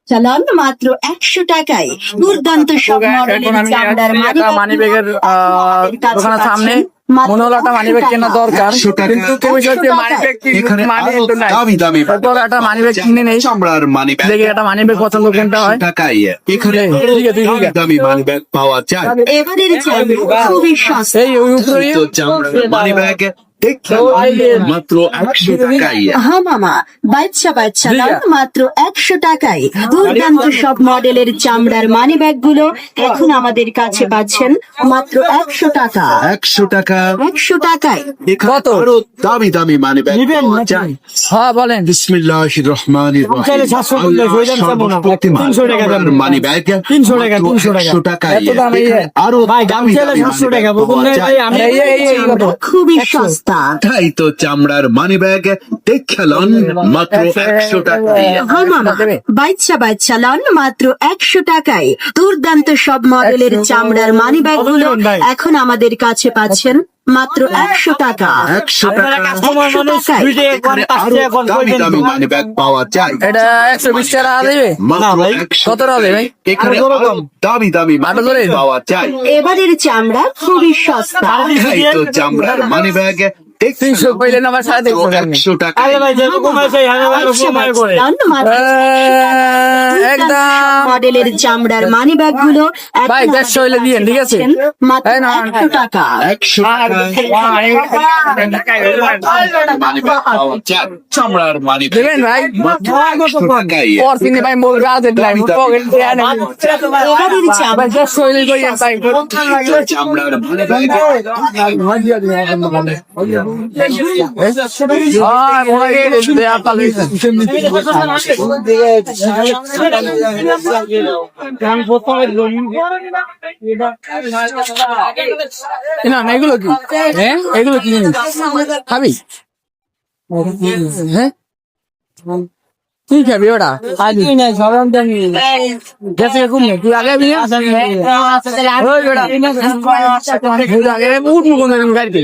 চালান মাত্র 100 টাকায় দুর্দান্ত সব মডেলের চামড়ার মানিব্যাগের দোকানের সামনে মনে হলো একটা মানিব্যাগ কেনা দরকার, কিন্তু তুমি হচ্ছে মানিব্যাগ একটা মানিব্যাগ কিনে নেই, চামড়ার মানিব্যাগ দেখে একটা মানিব্যাগ পছন্দ কোনটা হয়। টাকায় এখানে দামি মানিব্যাগ পাওয়া যায়। এবারের চামড়া খুবই সস্তা। এই উপরে তো চামড়ার মানিব্যাগ মাত্র 100 টাকায়। হ্যাঁ মামা, বাচ্চা দাম মাত্র 100 টাকায় দুর্দান্ত সব মডেলের চামড়ার মানি ব্যাগ গুলো এখন আমাদের কাছে পাচ্ছেন মাত্র 100 টাকা। 100 টাকা 100 টাকায় কত দামি দামি মানিব্যাগ পাওয়া যায়। হ্যাঁ বলেন। বিসমিল্লাহির রহমানির রহিম। মানিব্যাগ 300 টাকায় আরো দামি দামি মানিব্যাগ পাওয়া যায়। খুবই সস্তা। তাই তো চামড়ার মানিব্যাগ দেখলেন মাত্র 100 টাকায়। হ্যাঁ মামা, বাচ্চা লন মাত্র 100 টাকায় দুর্দান্ত সব মডেলের চামড়ার মানি ব্যাগ গুলো এখন আমাদের কাছে পাচ্ছেন মাত্র 100 টাকা। 100 টাকা 100 টাকায় আরো দামি দামি মানিব্যাগ পাওয়া যায়। এটা 120 টাকা দেবে মাত্র 100 কত টাকা দেবে? এখানে আরো দামি দামি মানিব্যাগ পাওয়া যায়। এবারের চামড়া খুবই সস্তা। তাই তো চামড়ার মানিব্যাগ 300 কইলেন আবার 350 100 টাকা। একদম মডেলের চামড়ার মানি ব্যাগ গুলো ভাই 150 হইলে দিয়েন, ঠিক আছে? মাত্র 100 টাকা। 100 মানিব্যাগ পাওয়া যায়। চামড়ার মানিব্যাগ দেবেন ভাই? মাত্র 100 টাকায়। পরদিনে ভাই মোর গাজেট নাই, মোর পকেট দেয়া নাই। এবারের চামড়া ভাই 150 হইলে কইলেন ভাই। চামড়ার মানিব্যাগ এগুলো কি? হ্যাঁ এগুলো কি জিনিস খাবি? হ্যাঁ কি খাবি ওটা? গেছে ঘুম নেই, তুই আগে গাড়িতে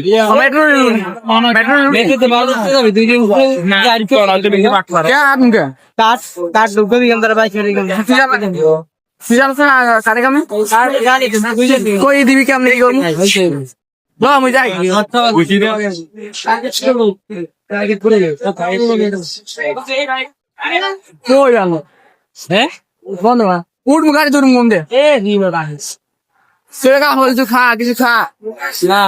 কই দিবি কেমন আমি যাই বন্ধ উঠ গাড়ি তোর মন দে সেটা হল, তুই খা কিছু খা না।